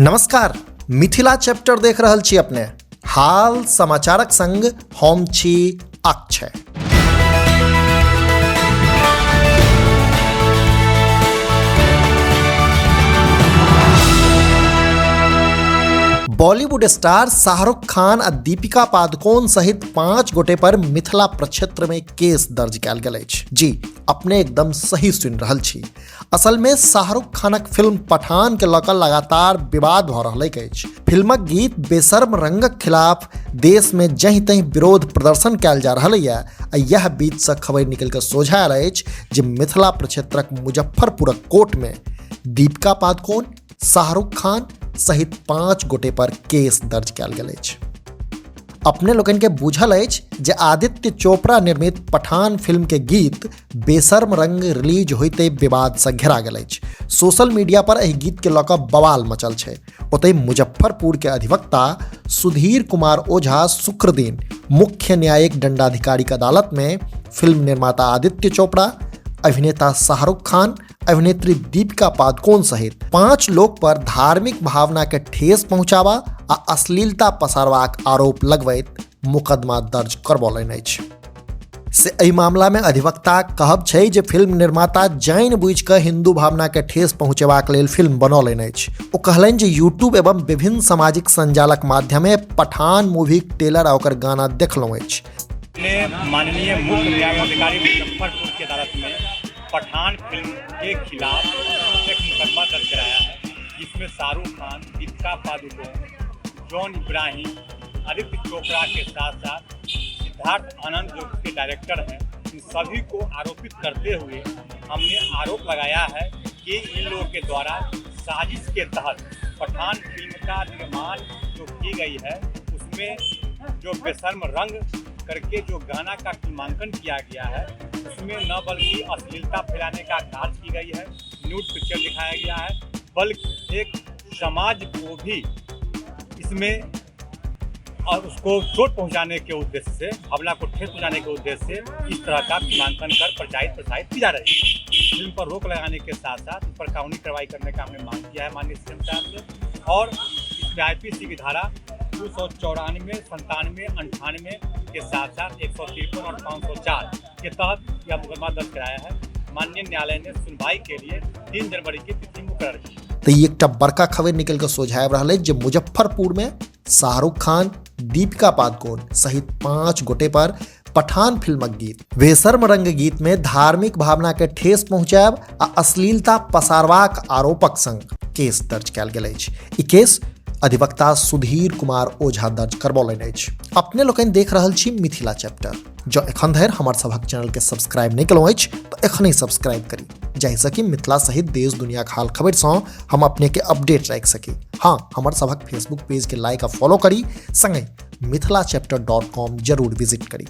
नमस्कार, मिथिला चैप्टर देख रहल छी अपने। हाल समाचारक संग हम छी अक्षय। बॉलीवुड स्टार शाहरुख खान आ दीपिका पादुकोण सहित 5 गोटे पर मिथिला प्रक्षेत्र में केस दर्ज कयल गेल अछि। जी, अपने एकदम सही सुनि रहल छी। असल में शाहरुख खानक फिल्म पठान के लऽ कऽ लगातार विवाद भऽ रहल अछि। फिल्मक गीत बेशर्म रंगक खिलाफ देश में जहीं तहीं विरोध प्रदर्शन कयल जा रहल अछि। आ यह बीच से खबर निकल कऽ सोझा आयल अछि जे मिथिला प्रक्षेत्रक मुजफ्फरपुरक कोर्ट में दीपिका पादुकोण, शाहरुख खान सहित 5 गोटे पर केस दर्ज कयल गेल अछि। अपने लोगन के बुझल अछि जे आदित्य चोपड़ा निर्मित पठान फिल्म के गीत बेशर्म रंग रिलीज होइते विवाद से घेरा गेल अछि। सोशल मीडिया पर एहि गीत के लऽ कऽ बवाल मचल छै। ओतहि मुजफ्फरपुर के अधिवक्ता सुधीर कुमार ओझा शुक्रदिन मुख्य न्यायिक दंडाधिकारी अदालत में फिल्म निर्माता आदित्य चोपड़ा, अभिनेता शाहरुख खान, अभिनेत्री दीपिका पादुकोण सहित 5 लोग पर धार्मिक भावना के ठेस पहुंचाबा आ अश्लीलता पसारबाक आरोप लगबैत मुकदमा दर्ज करबौलनि अछि। से एहि मामला में अधिवक्ता कहब छै जे फिल्म निर्माता जानबूझि कऽ हिंदू भावना के ठेस पहुंचेबाक लेल फिल्म बनौलनि अछि। ओ कहलनि जे यूट्यूब एवं विभिन्न सामाजिक संजालक माध्यमे पठान मूवीक ट्रेलर आ ओकर गाना देखलहुँ अछि। माननीय मुख्य न्यायाधिकारी मुजफ्फरपुर की अदालत में पठान फिल्म के खिलाफ एक मुकदमा दर्ज कराया है, जिसमें शाहरुख खान, दीपिका पादुकोण, जॉन इब्राहिम, आदित्य चोपड़ा के साथ साथ सिद्धार्थ आनंद जो उसके डायरेक्टर हैं, इन सभी को आरोपित करते हुए हमने आरोप लगाया है कि इन लोगों के द्वारा साजिश के तहत पठान फिल्म का निर्माण जो की गई है, उसमें जो बेशर्म रंग करके जो गाना का फिल्मांकन किया गया है, उसमें न बल्कि अश्लीलता फैलाने का कार्य की गई है, न्यूड पिक्चर दिखाया गया है, बल्कि एक समाज को भी इसमें और उसको चोट पहुंचाने के उद्देश्य से, भावना को ठेस पहुंचाने के उद्देश्य से इस तरह का फिल्मांकन कर प्रसारित की जा रही है। फिल्म पर रोक लगाने के साथ साथ इस पर कानूनी कार्रवाई करने का हमने मांग किया है माननीय सीएम साहब से, और इसमें आईपीसी की धारा 294, 97, 98 के साथ साथ 153 और 504 के तहत यह मुकदमा दर्ज कराया है। माननीय न्यायालय ने सुनवाई के लिए 3 जनवरी की तिथि मुकर्रर की। तो ये एक बड़का खबर निकल कर सोझाब रहा है जे मुजफ्फरपुर में शाहरुख खान, दीपिका पादुकोण सहित 5 गोटे पर पठान फिल्मक गीत बेशर्म रंग गीत में धार्मिक भावना के ठेस पहुंचाब आ अश्लीलता पसारबाक आरोपक संग केस दर्ज कयल गेल अछि। ई केस अधिवक्ता सुधीर कुमार ओझा दर्ज करबौलनि अछि। अपने लोकनि देख रहल छी मिथिला चैप्टर। जो एखन धरि हमर सभक चैनल के सब्सक्राइब नहीं केलहुँ अछि तो एखनहि सब्सक्राइब करी, जाहिसँ कि मिथिला सहित देश दुनिया के हाल खबर सँ हम अपने के अपडेट राखि सकी। हाँ, हमर सभक फेसबुक पेज के लाइक आ फॉलो करी, संगे मिथिलाचैप्टर.com जरूर विजिट करी।